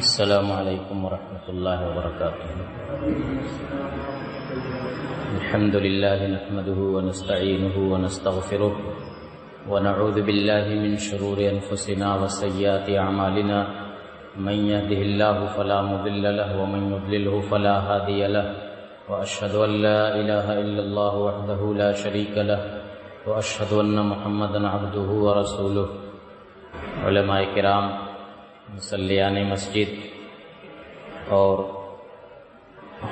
السلام علیکم ورحمۃ اللہ وبرکاتہ۔ الحمد للہ نحمده ونستعینه ونستغفره ونعوذ باللہ من شرور انفسنا وسیئات اعمالنا، من يهده الله فلا مضل له ومن يضلله فلا هادي له، واشهد ان لا اله الا الله وحده لا شريك له، واشهد ان محمدا عبده ورسوله۔ علماء کرام، مصلیان مسجد اور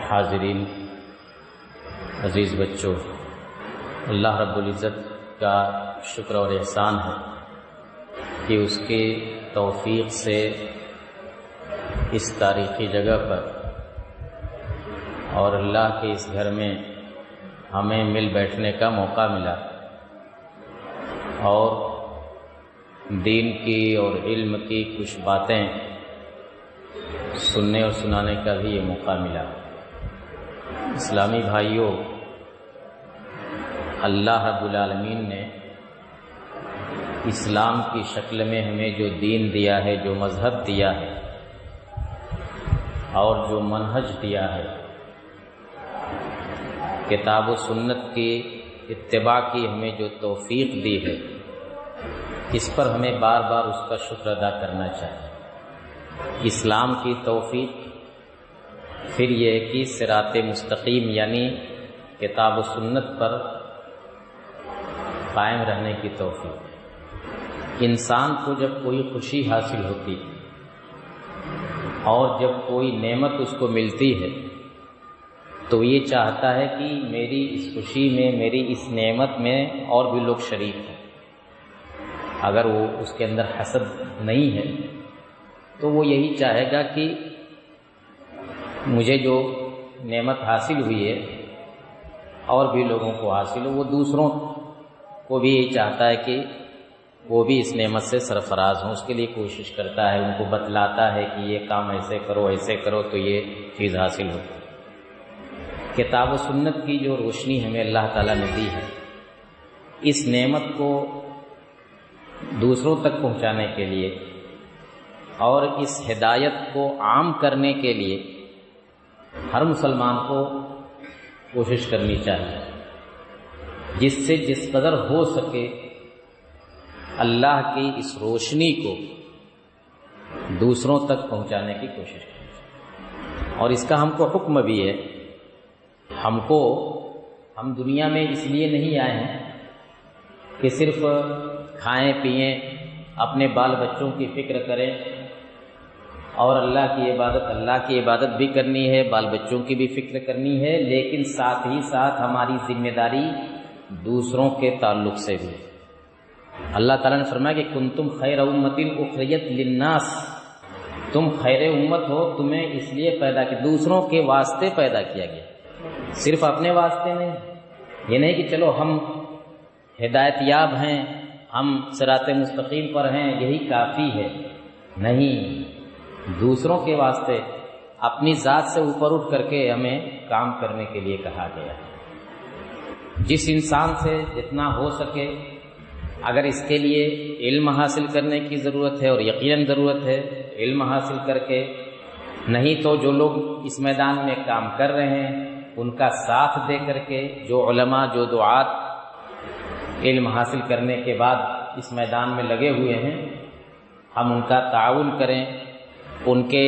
حاضرین، عزیز بچوں، اللہ رب العزت کا شکر اور احسان ہے کہ اس کی توفیق سے اس تاریخی جگہ پر اور اللہ کے اس گھر میں ہمیں مل بیٹھنے کا موقع ملا، اور دین کی اور علم کی کچھ باتیں سننے اور سنانے کا بھی یہ موقع ملا۔ اسلامی بھائیوں، اللہ رب العالمین نے اسلام کی شکل میں ہمیں جو دین دیا ہے، جو مذہب دیا ہے اور جو منہج دیا ہے، کتاب و سنت کی اتباع کی ہمیں جو توفیق دی ہے، اس پر ہمیں بار بار اس کا شکر ادا کرنا چاہیے۔ اسلام کی توفیق، پھر یہ کہ صراط مستقیم یعنی کتاب و سنت پر قائم رہنے کی توفیق۔ انسان کو جب کوئی خوشی حاصل ہوتی اور جب کوئی نعمت اس کو ملتی ہے تو یہ چاہتا ہے کہ میری اس خوشی میں، میری اس نعمت میں اور بھی لوگ شریک ہیں۔ اگر وہ اس کے اندر حسد نہیں ہے تو وہ یہی چاہے گا کہ مجھے جو نعمت حاصل ہوئی ہے اور بھی لوگوں کو حاصل ہو۔ وہ دوسروں کو بھی یہی چاہتا ہے کہ وہ بھی اس نعمت سے سرفراز ہوں، اس کے لیے کوشش کرتا ہے، ان کو بتلاتا ہے کہ یہ کام ایسے کرو تو یہ چیز حاصل ہو۔ کتاب و سنت کی جو روشنی ہمیں اللہ تعالیٰ نے دی ہے، اس نعمت کو دوسروں تک پہنچانے کے لیے اور اس ہدایت کو عام کرنے کے لیے ہر مسلمان کو کوشش کرنی چاہیے، جس سے جس قدر ہو سکے اللہ کی اس روشنی کو دوسروں تک پہنچانے کی کوشش کریں۔ اور اس کا ہم کو حکم بھی ہے، ہم دنیا میں اس لیے نہیں آئے ہیں کہ صرف کھائیں پئیں، اپنے بال بچوں کی فکر کریں، اور اللہ کی عبادت بھی کرنی ہے، بال بچوں کی بھی فکر کرنی ہے، لیکن ساتھ ہی ساتھ ہماری ذمہ داری دوسروں کے تعلق سے بھی۔ اللہ تعالیٰ نے فرمایا کہ کنتم خیر امۃ اخرجت للناس، تم خیر امت ہو، تمہیں اس لیے پیدا کیا، دوسروں کے واسطے پیدا کیا گیا، صرف اپنے واسطے نہیں۔ یہ نہیں کہ چلو ہم ہدایت یاب ہیں، ہم صراط مستقیم پر ہیں، یہی کافی ہے، نہیں، دوسروں کے واسطے اپنی ذات سے اوپر اٹھ کر کے ہمیں کام کرنے کے لیے کہا گیا ہے۔ جس انسان سے جتنا ہو سکے، اگر اس کے لیے علم حاصل کرنے کی ضرورت ہے، اور یقیناً ضرورت ہے، علم حاصل کر کے، نہیں تو جو لوگ اس میدان میں کام کر رہے ہیں ان کا ساتھ دے کر کے، جو علماء، جو دعات علم حاصل کرنے کے بعد اس میدان میں لگے ہوئے ہیں، ہم ان کا تعاون کریں، ان کے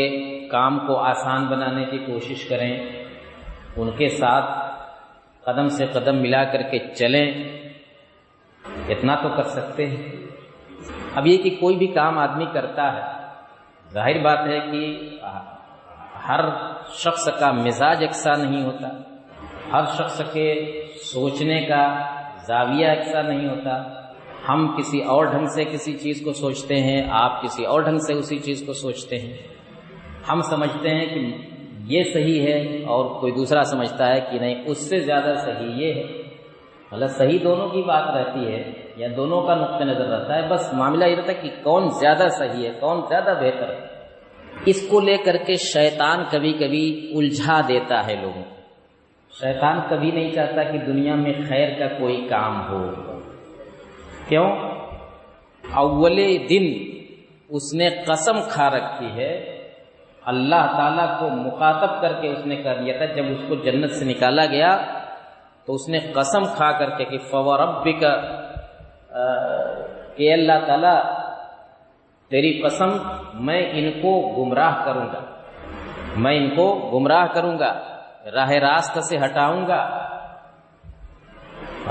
کام کو آسان بنانے کی کوشش کریں، ان کے ساتھ قدم سے قدم ملا کر کے چلیں، اتنا تو کر سکتے ہیں۔ اب یہ کہ کوئی بھی کام آدمی کرتا ہے، ظاہر بات ہے کہ ہر شخص کا مزاج یکساں نہیں ہوتا، ہر شخص کے سوچنے کا زاویہ یکساں نہیں ہوتا، ہم کسی اور ڈھنگ سے کسی چیز کو سوچتے ہیں، آپ کسی اور ڈھنگ سے اسی چیز کو سوچتے ہیں۔ ہم سمجھتے ہیں کہ یہ صحیح ہے اور کوئی دوسرا سمجھتا ہے کہ نہیں، اس سے زیادہ صحیح یہ ہے۔ مطلب صحیح دونوں کی بات رہتی ہے یا دونوں کا نقطہ نظر رہتا ہے، بس معاملہ یہ رہتا ہے کہ کون زیادہ صحیح ہے، کون زیادہ بہتر ہے۔ اس کو لے کر کے شیطان کبھی کبھی الجھا دیتا ہے لوگوں کو۔ شیطان کبھی نہیں چاہتا کہ دنیا میں خیر کا کوئی کام ہو۔ کیوں؟ اول دن اس نے قسم کھا رکھی ہے اللہ تعالیٰ کو مخاطب کر کے اس نے کہہ دیا تھا جب اس کو جنت سے نکالا گیا تو اس نے قسم کھا کر کے کہ فوربک، کہ اللہ تعالیٰ تیری قسم میں ان کو گمراہ کروں گا، میں ان کو گمراہ کروں گا، راہ راست سے ہٹاؤں گا.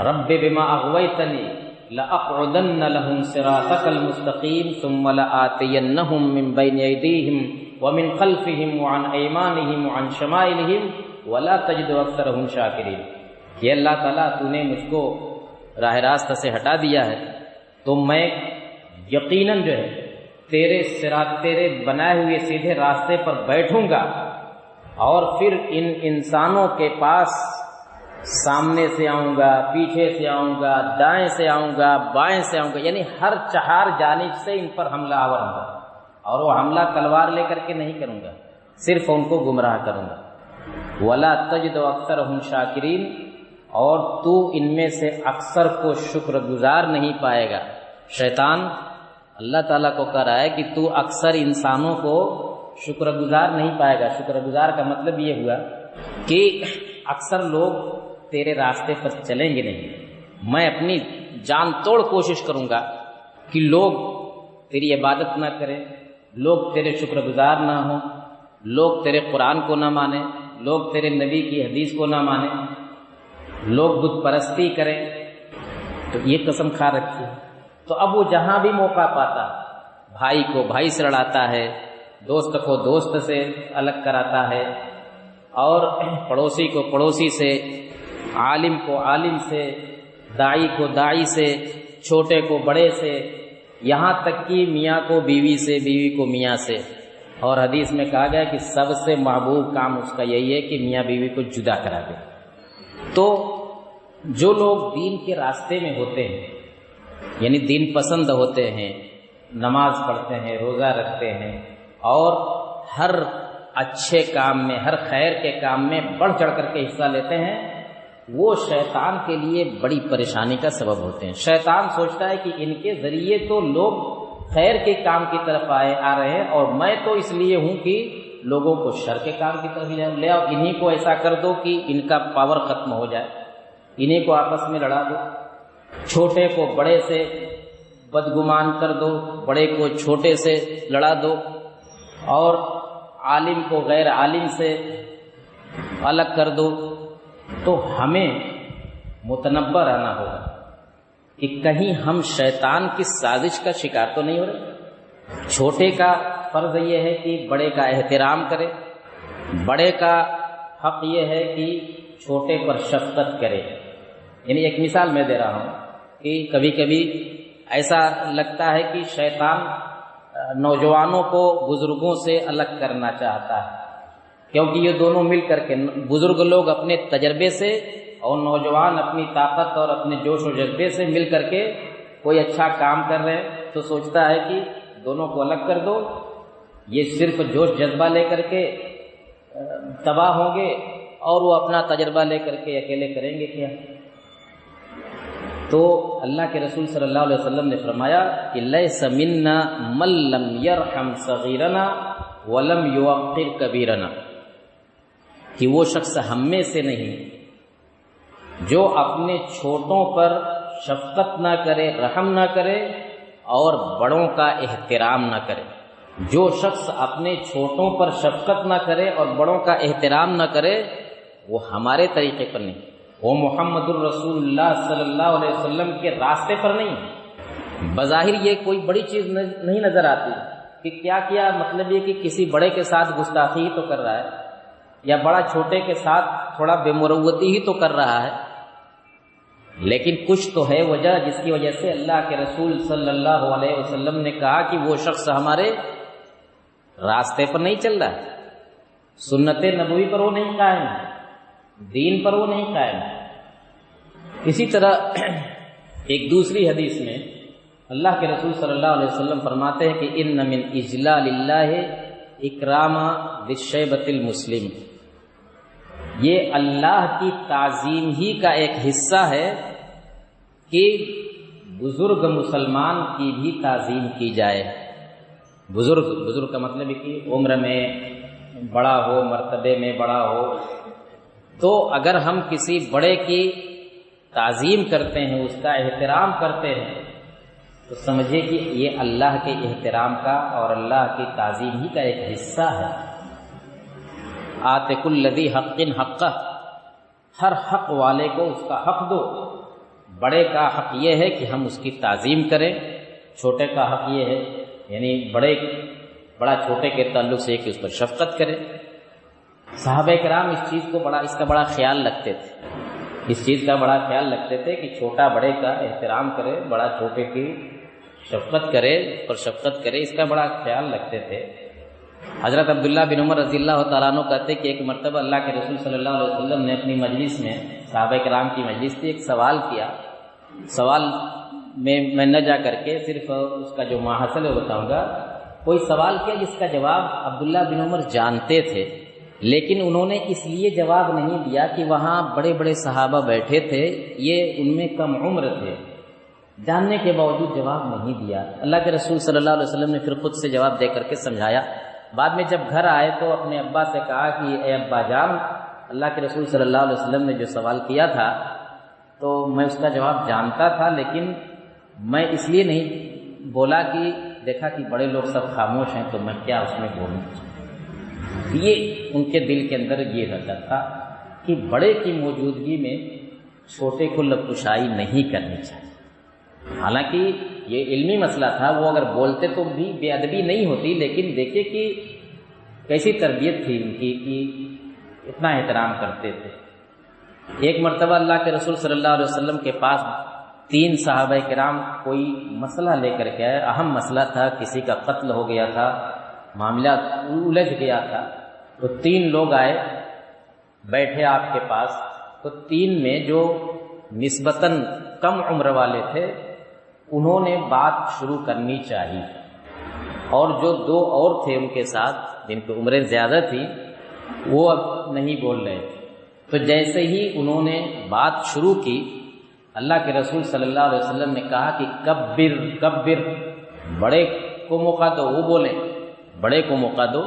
رب بما اغویتنی لأقعدن لهم صراطك المستقيم ثم لآتينهم من بين أيديهم ومن خلفهم وعن أيمانهم وعن شمائلهم ولا تجد أكثرهم شاكرين. کہ اللہ تعالیٰ تو نے مجھ کو راہ راست سے ہٹا دیا ہے تو میں یقیناً جو ہے تیرے بنائے ہوئے سیدھے راستے پر بیٹھوں گا، اور پھر ان انسانوں کے پاس سامنے سے آؤں گا، پیچھے سے آؤں گا، دائیں سے آؤں گا، بائیں سے آؤں گا، یعنی ہر چہار جانب سے ان پر حملہ آور ہوں گا. اور وہ حملہ تلوار لے کر کے نہیں کروں گا، صرف ان کو گمراہ کروں گا. وَلَا تَجِدُ أَكْثَرَهُمْ شَاكِرِينَ، اور تو ان میں سے اکثر کو شکر گزار نہیں پائے گا. شیطان اللہ تعالیٰ کو کہہ رہا ہے کہ تو اکثر انسانوں کو شکر گزار نہیں پائے گا. شکر گزار کا مطلب یہ ہوا کہ اکثر لوگ تیرے راستے پر چلیں گے نہیں. میں اپنی جان توڑ کوشش کروں گا کہ لوگ تیری عبادت نہ کریں، لوگ تیرے شکر گزار نہ ہوں، لوگ تیرے قرآن کو نہ مانیں، لوگ تیرے نبی کی حدیث کو نہ مانیں، لوگ بت پرستی کریں. تو یہ قسم کھا رکھی ہے. تو اب وہ جہاں بھی موقع پاتا بھائی کو بھائی سے لڑاتا ہے، دوست کو دوست سے الگ کراتا ہے، اور پڑوسی کو پڑوسی سے، عالم کو عالم سے، داعی کو داعی سے، چھوٹے کو بڑے سے، یہاں تک کہ میاں کو بیوی سے، بیوی کو میاں سے. اور حدیث میں کہا گیا کہ سب سے محبوب کام اس کا یہی ہے کہ میاں بیوی کو جدا کرا دے. تو جو لوگ دین کے راستے میں ہوتے ہیں، یعنی دین پسند ہوتے ہیں، نماز پڑھتے ہیں، روزہ رکھتے ہیں، اور ہر اچھے کام میں، ہر خیر کے کام میں بڑھ چڑھ کر کے حصہ لیتے ہیں، وہ شیطان کے لیے بڑی پریشانی کا سبب ہوتے ہیں. شیطان سوچتا ہے کہ ان کے ذریعے تو لوگ خیر کے کام کی طرف آ رہے ہیں، اور میں تو اس لیے ہوں کہ لوگوں کو شر کے کام کی طرف لے آؤ، انہی کو ایسا کر دو کہ ان کا پاور ختم ہو جائے، انہی کو آپس میں لڑا دو، چھوٹے کو بڑے سے بدگمان کر دو، بڑے کو چھوٹے سے لڑا دو، اور عالم کو غیر عالم سے الگ کر دو. تو ہمیں متنبہ رہنا ہوگا کہ کہیں ہم شیطان کی سازش کا شکار تو نہیں ہو رہے. چھوٹے کا فرض یہ ہے کہ بڑے کا احترام کرے، بڑے کا حق یہ ہے کہ چھوٹے پر شفقت کرے. یعنی ایک مثال میں دے رہا ہوں کہ کبھی کبھی ایسا لگتا ہے کہ شیطان نوجوانوں کو بزرگوں سے الگ کرنا چاہتا ہے، کیونکہ یہ دونوں مل کر کے، بزرگ لوگ اپنے تجربے سے اور نوجوان اپنی طاقت اور اپنے جوش و جذبے سے مل کر کے کوئی اچھا کام کر رہے ہیں، تو سوچتا ہے کہ دونوں کو الگ کر دو، یہ صرف جوش جذبہ لے کر کے تباہ ہوں گے، اور وہ اپنا تجربہ لے کر کے اکیلے کریں گے کیا. تو اللہ کے رسول صلی اللہ علیہ وسلم نے فرمایا کہ لیس منا من لم یرحم صغیرنا ولم یوقر کبیرنا، کہ وہ شخص ہم میں سے نہیں جو اپنے چھوٹوں پر شفقت نہ کرے، رحم نہ کرے، اور بڑوں کا احترام نہ کرے. جو شخص اپنے چھوٹوں پر شفقت نہ کرے اور بڑوں کا احترام نہ کرے، وہ ہمارے طریقے پر نہیں، وہ محمد الرسول اللہ صلی اللہ علیہ وسلم کے راستے پر نہیں. بظاہر یہ کوئی بڑی چیز نہیں نظر آتی کہ کیا مطلب یہ کہ کسی بڑے کے ساتھ گستاخی ہی تو کر رہا ہے، یا بڑا چھوٹے کے ساتھ تھوڑا بے مروتی ہی تو کر رہا ہے. لیکن کچھ تو ہے وجہ جس کی وجہ سے اللہ کے رسول صلی اللہ علیہ وسلم نے کہا کہ وہ شخص ہمارے راستے پر نہیں چل رہا ہے، سنت نبوی پر وہ نہیں قائم ہے، دین پر وہ نہیں قائم ہے. اسی طرح ایک دوسری حدیث میں اللہ کے رسول صلی اللہ علیہ وسلم فرماتے ہیں کہ ان من اجلال اللہ اکرام بالشیبۃ المسلم، یہ اللہ کی تعظیم ہی کا ایک حصہ ہے کہ بزرگ مسلمان کی بھی تعظیم کی جائے. بزرگ کا مطلب ہے کہ عمر میں بڑا ہو، مرتبے میں بڑا ہو، تو اگر ہم کسی بڑے کی تعظیم کرتے ہیں، اس کا احترام کرتے ہیں، تو سمجھے کہ یہ اللہ کے احترام کا اور اللہ کی تعظیم ہی کا ایک حصہ ہے۔ آتِ کل ذی حق حقہ، ہر حق والے کو اس کا حق دو۔ بڑے کا حق یہ ہے کہ ہم اس کی تعظیم کریں، چھوٹے کا حق یہ ہے یعنی بڑا چھوٹے کے تعلق سے کہ اس پر شفقت کرے۔ صحابہ کرام اس کا بڑا خیال رکھتے تھے، اس چیز کا بڑا خیال رکھتے تھے کہ چھوٹا بڑے کا احترام کرے، بڑا چھوٹے کی شفقت کرے، اس پر شفقت کرے، اس کا بڑا خیال رکھتے تھے۔ حضرت عبداللہ بن عمر رضی اللہ تعالیٰ عنہ کہتے کہ ایک مرتبہ اللہ کے رسول صلی اللہ علیہ وسلم نے اپنی مجلس میں، صحابہ کرام کی مجلس تھی، ایک سوال کیا۔ سوال میں نہ جا کر کے صرف اس کا جو ماحصل ہے وہ بتاؤں گا۔ کوئی سوال کیا جس کا جواب عبداللہ بن عمر جانتے تھے، لیکن انہوں نے اس لیے جواب نہیں دیا کہ وہاں بڑے بڑے صحابہ بیٹھے تھے، یہ ان میں کم عمر تھے، جاننے کے باوجود جواب نہیں دیا۔ اللہ کے رسول صلی اللہ علیہ وسلم نے پھر خود سے جواب دے کر کے سمجھایا۔ بعد میں جب گھر آئے تو اپنے ابا سے کہا کہ اے ابا جان، اللہ کے رسول صلی اللہ علیہ وسلم نے جو سوال کیا تھا تو میں اس کا جواب جانتا تھا، لیکن میں اس لیے نہیں بولا کہ دیکھا کہ بڑے لوگ سب خاموش ہیں تو میں کیا اس میں بولوں۔ یہ ان کے دل کے اندر یہ رہتا تھا کہ بڑے کی موجودگی میں چھوٹے کو لب کشائی نہیں کرنی چاہیے۔ حالانکہ یہ علمی مسئلہ تھا، وہ اگر بولتے تو بھی بے ادبی نہیں ہوتی، لیکن دیکھیں کہ کیسی تربیت تھی ان کی کہ اتنا احترام کرتے تھے۔ ایک مرتبہ اللہ کے رسول صلی اللہ علیہ وسلم کے پاس 3 صحابہ کرام کوئی مسئلہ لے کر کے آئے، اہم مسئلہ تھا، کسی کا قتل ہو گیا تھا، معاملہ الجھ گیا تھا، تو 3 لوگ آئے بیٹھے آپ کے پاس، تو 3 میں جو نسبتاً کم عمر والے تھے انہوں نے بات شروع کرنی چاہیے، اور جو 2 اور تھے ان کے ساتھ جن کی عمریں زیادہ تھی وہ اب نہیں بول رہے تھے۔ تو جیسے ہی انہوں نے بات شروع کی، اللہ کے رسول صلی اللہ علیہ وسلم نے کہا کہ کبر کبر، بڑے کو موقع دو وہ بولیں، بڑے کو موقع دو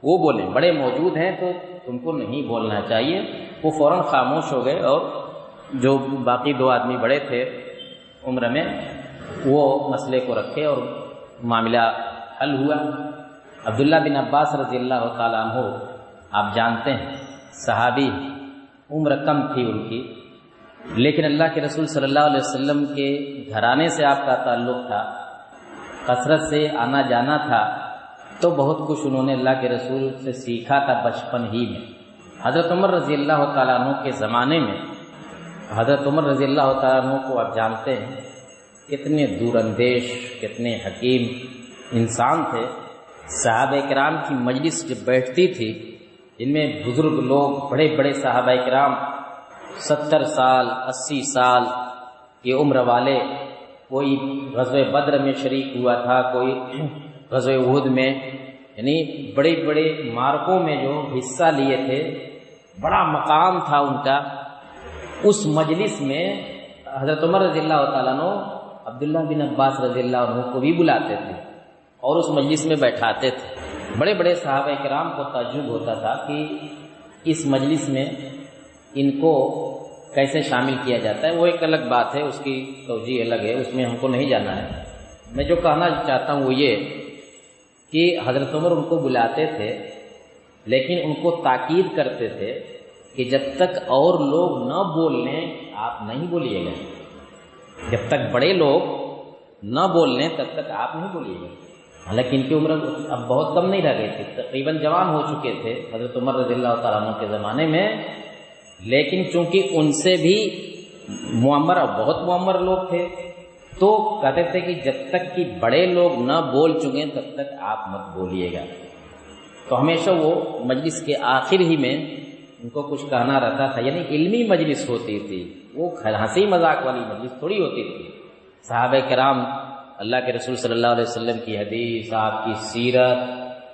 وہ بولیں، بڑے موجود ہیں تو تم کو نہیں بولنا چاہیے۔ وہ فوراً خاموش ہو گئے، اور جو باقی 2 آدمی بڑے تھے عمر میں وہ مسئلے کو رکھے اور معاملہ حل ہوا۔ عبداللہ بن عباس رضی اللہ تعالیٰ عنہ آپ جانتے ہیں صحابی، عمر کم تھی ان کی، لیکن اللہ کے رسول صلی اللہ علیہ وسلم کے گھرانے سے آپ کا تعلق تھا، کثرت سے آنا جانا تھا، تو بہت کچھ انہوں نے اللہ کے رسول سے سیکھا تھا بچپن ہی میں۔ حضرت عمر رضی اللہ تعالیٰ عنہ کے زمانے میں، حضرت عمر رضی اللہ تعالیٰ عنہ کو آپ جانتے ہیں کتنے دور اندیش، کتنے حکیم انسان تھے۔ صحابہ کرام کی مجلس جب بیٹھتی تھی، ان میں بزرگ لوگ، بڑے بڑے صحابہ کرام، 70 سال 80 سال کی عمر والے، کوئی غزوہ بدر میں شریک ہوا تھا، کوئی غزوہ احد میں، یعنی بڑے بڑے معرکوں میں جو حصہ لیے تھے، بڑا مقام تھا ان کا۔ اس مجلس میں حضرت عمر رضی اللہ تعالیٰ عنہ عبداللہ بن عباس رضی اللہ عنہ کو بھی بلاتے تھے اور اس مجلس میں بیٹھاتے تھے۔ بڑے بڑے صحابہ کرام کو تعجب ہوتا تھا کہ اس مجلس میں ان کو کیسے شامل کیا جاتا ہے۔ وہ ایک الگ بات ہے، اس کی توجیہ الگ ہے، اس میں ہم کو نہیں جانا ہے۔ میں جو کہنا چاہتا ہوں وہ یہ کہ حضرت عمر ان کو بلاتے تھے، لیکن ان کو تاکید کرتے تھے کہ جب تک اور لوگ نہ بول لیں آپ نہیں بولیے گا، جب تک بڑے لوگ نہ بول لیں تب تک آپ نہیں بولیے گا۔ حالانکہ ان کی عمر اب بہت کم نہیں رہ گئی تھی، تقریباً جوان ہو چکے تھے حضرت عمر رضی اللہ تعالیٰ عنہ کے زمانے میں، لیکن چونکہ ان سے بھی معمر اور بہت معمر لوگ تھے، تو کہتے تھے کہ جب تک کہ بڑے لوگ نہ بول چکے تب تک آپ مت بولیے گا۔ تو ہمیشہ وہ مجلس کے آخر ہی میں ان کو کچھ کہنا رہتا تھا، یعنی علمی مجلس ہوتی تھی، وہ ہنسی مذاق والی مجلس تھوڑی ہوتی تھی۔ صحابہ کرام اللہ کے رسول صلی اللہ علیہ وسلم کی حدیث، آپ کی سیرت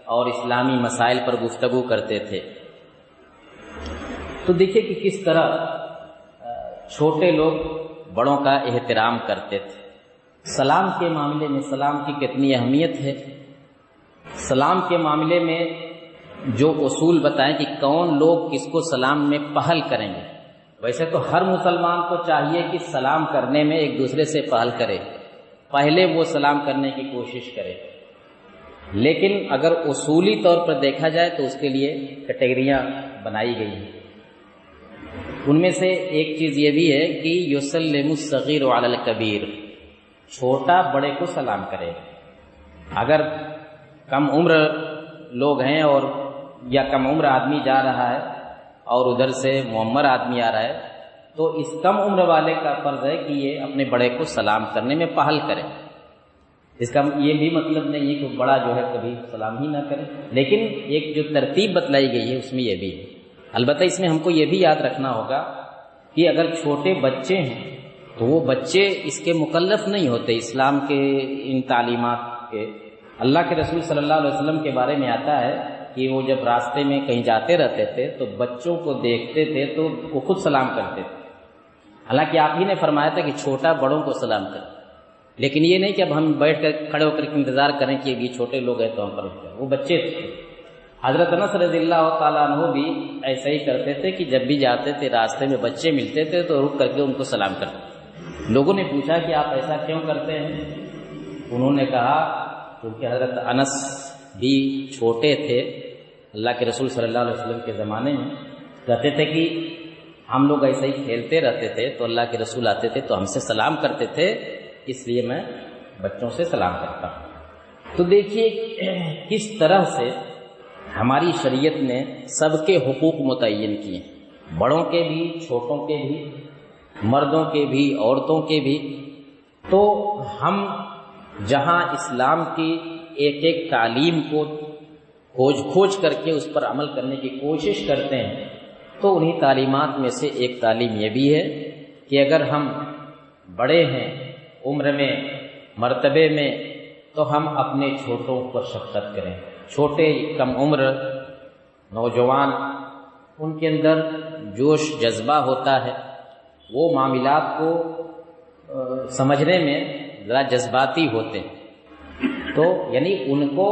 اور اسلامی مسائل پر گفتگو کرتے تھے۔ تو دیکھیں کہ کس طرح چھوٹے لوگ بڑوں کا احترام کرتے تھے۔ سلام کے معاملے میں سلام کی کتنی اہمیت ہے۔ سلام کے معاملے میں جو اصول بتائیں کہ کون لوگ کس کو سلام میں پہل کریں گے. ویسے تو ہر مسلمان کو چاہیے کہ سلام کرنے میں ایک دوسرے سے پہل کرے، پہلے وہ سلام کرنے کی کوشش کرے، لیکن اگر اصولی طور پر دیکھا جائے تو اس کے لیے کیٹیگریاں بنائی گئی ہیں. ان میں سے ایک چیز یہ بھی ہے کہ یسلم الصغیر علی الکبیر، چھوٹا بڑے کو سلام کرے. اگر کم عمر لوگ ہیں اور یا کم عمر آدمی جا رہا ہے اور ادھر سے معمر آدمی آ رہا ہے تو اس کم عمر والے کا فرض ہے کہ یہ اپنے بڑے کو سلام کرنے میں پہل کرے. اس کا یہ بھی مطلب نہیں ہے کہ بڑا جو ہے کبھی سلام ہی نہ کرے، لیکن ایک جو ترتیب بتلائی گئی ہے اس میں یہ بھی ہے. البتہ اس میں ہم کو یہ بھی یاد رکھنا ہوگا کہ اگر چھوٹے بچے ہیں تو وہ بچے اس کے مکلف نہیں ہوتے اسلام کے ان تعلیمات کے. اللہ کے رسول صلی اللہ علیہ وسلم کے بارے میں آتا ہے کہ وہ جب راستے میں کہیں جاتے رہتے تھے تو بچوں کو دیکھتے تھے تو وہ خود سلام کرتے تھے. حالانکہ آپ ہی نے فرمایا تھا کہ چھوٹا بڑوں کو سلام کرے، لیکن یہ نہیں کہ اب ہم بیٹھ کر کھڑے ہو کر کے انتظار کریں کہ یہ چھوٹے لوگ ہیں تو ہم پر وہ بچے تھے. حضرت انس رضی اللہ تعالیٰ عنہ بھی ایسا ہی کرتے تھے کہ جب بھی جاتے تھے راستے میں بچے ملتے تھے تو رک کر کے ان کو سلام کرتے. لوگوں نے پوچھا کہ آپ ایسا کیوں کرتے ہیں؟ انہوں نے کہا کیونکہ حضرت انس بھی چھوٹے تھے اللہ کے رسول صلی اللہ علیہ وسلم کے زمانے میں، کہتے تھے کہ ہم لوگ ایسے ہی کھیلتے رہتے تھے تو اللہ کے رسول آتے تھے تو ہم سے سلام کرتے تھے، اس لیے میں بچوں سے سلام کرتا ہوں. تو دیکھیے کس طرح سے ہماری شریعت نے سب کے حقوق متعین کیے، بڑوں کے بھی، چھوٹوں کے بھی، مردوں کے بھی، عورتوں کے بھی. تو ہم جہاں اسلام کی ایک ایک تعلیم کو کھوج کر کے اس پر عمل کرنے کی کوشش کرتے ہیں تو انہی تعلیمات میں سے ایک تعلیم یہ بھی ہے کہ اگر ہم بڑے ہیں عمر میں، مرتبے میں، تو ہم اپنے چھوٹوں پر شفقت کریں. چھوٹے کم عمر نوجوان ان کے اندر جوش جذبہ ہوتا ہے، وہ معاملات کو سمجھنے میں ذرا جذباتی ہوتے ہیں، تو یعنی ان کو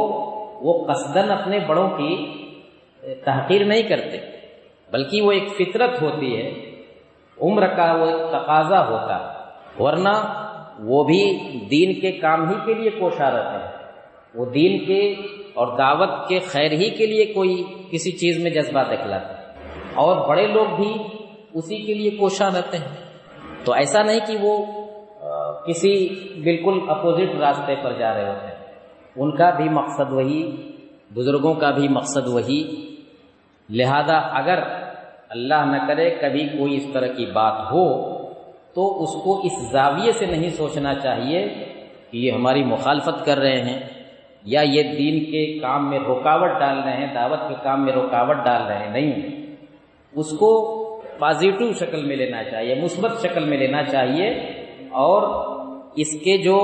وہ قصداً اپنے بڑوں کی تحقیر نہیں کرتے، بلکہ وہ ایک فطرت ہوتی ہے، عمر کا وہ ایک تقاضا ہوتا ہے. ورنہ وہ بھی دین کے کام ہی کے لیے کوشاں رہتے ہیں، وہ دین کے اور دعوت کے خیر ہی کے لیے کوئی کسی چیز میں جذبہ دکھلاتے ہیں، اور بڑے لوگ بھی اسی کے لیے کوشاں رہتے ہیں. تو ایسا نہیں کہ وہ کسی بالکل اپوزٹ راستے پر جا رہے ہوتے ہیں. ان کا بھی مقصد وہی، بزرگوں کا بھی مقصد وہی. لہذا اگر اللہ نہ کرے کبھی کوئی اس طرح کی بات ہو تو اس کو اس زاویے سے نہیں سوچنا چاہیے کہ یہ ہماری مخالفت کر رہے ہیں یا یہ دین کے کام میں رکاوٹ ڈال رہے ہیں، دعوت کے کام میں رکاوٹ ڈال رہے ہیں. نہیں، اس کو پازیٹو شکل میں لینا چاہیے، مثبت شکل میں لینا چاہیے، اور اس کی جو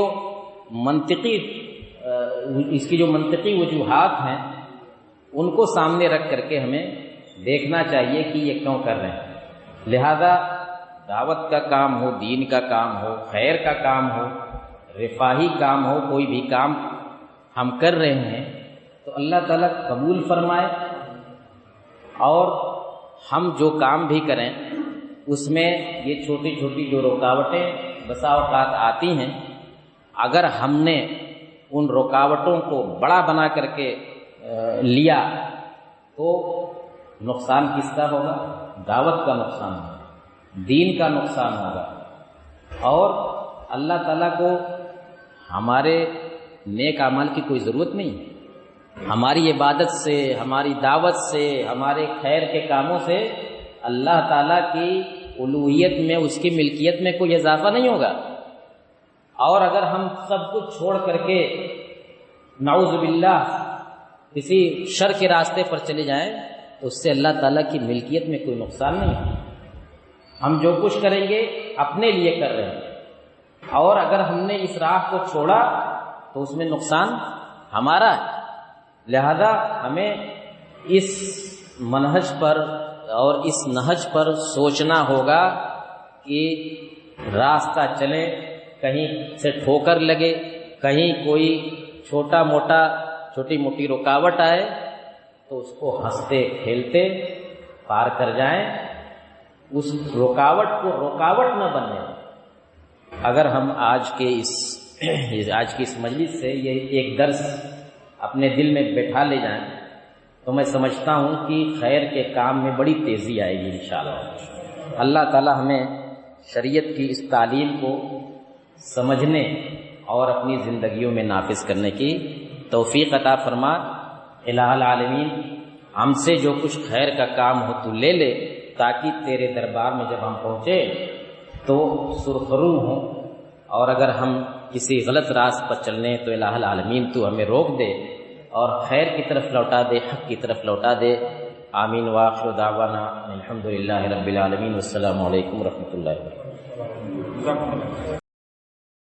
منطقی وجوہات ہیں ان کو سامنے رکھ کر کے ہمیں دیکھنا چاہیے کہ یہ کیوں کر رہے ہیں. لہذا دعوت کا کام ہو، دین کا کام ہو، خیر کا کام ہو، رفاہی کام ہو، کوئی بھی کام ہم کر رہے ہیں تو اللہ تعالیٰ قبول فرمائے، اور ہم جو کام بھی کریں اس میں یہ چھوٹی چھوٹی جو رکاوٹیں بسا اوقات آتی ہیں، اگر ہم نے ان رکاوٹوں کو بڑا بنا کر کے لیا تو نقصان کس کا ہوگا؟ دعوت کا نقصان ہوگا، دین کا نقصان ہوگا، اور اللہ تعالیٰ کو ہمارے نیک اعمال کی کوئی ضرورت نہیں. ہماری عبادت سے، ہماری دعوت سے، ہمارے خیر کے کاموں سے اللہ تعالیٰ کی الوہیت میں، اس کی ملکیت میں کوئی اضافہ نہیں ہوگا. اور اگر ہم سب کچھ چھوڑ کر کے نعوذ باللہ کسی شر کے راستے پر چلے جائیں تو اس سے اللہ تعالیٰ کی ملکیت میں کوئی نقصان نہیں ہے. ہم جو کچھ کریں گے اپنے لیے کر رہے ہیں، اور اگر ہم نے اس راہ کو چھوڑا تو اس میں نقصان ہمارا ہے. لہذا ہمیں اس منہج پر اور اس نہج پر سوچنا ہوگا کہ راستہ چلیں، کہیں سے ٹھوکر لگے، کہیں کوئی چھوٹی موٹی رکاوٹ آئے تو اس کو ہنستے کھیلتے پار کر جائیں، اس رکاوٹ کو رکاوٹ نہ بننے دیں۔ اگر ہم آج کی اس مجلس سے یہ ایک درس اپنے دل میں بٹھا لے جائیں تو میں سمجھتا ہوں کہ خیر کے کام میں بڑی تیزی آئے گی انشاءاللہ۔ اللہ تعالی ہمیں شریعت کی اس تعلیم کو سمجھنے اور اپنی زندگیوں میں نافذ کرنے کی توفیق عطا فرما۔ الہ العالمین ہم سے جو کچھ خیر کا کام ہو تو لے لے، تاکہ تیرے دربار میں جب ہم پہنچے تو سرخرو ہوں، اور اگر ہم کسی غلط راست پر چلنے تو الہ العالمین تو ہمیں روک دے اور خیر کی طرف لوٹا دے، حق کی طرف لوٹا دے۔ آمین وآخر دعوانا الحمدللہ رب العالمین، والسلام علیکم ورحمۃ اللہ وبرکاتہ۔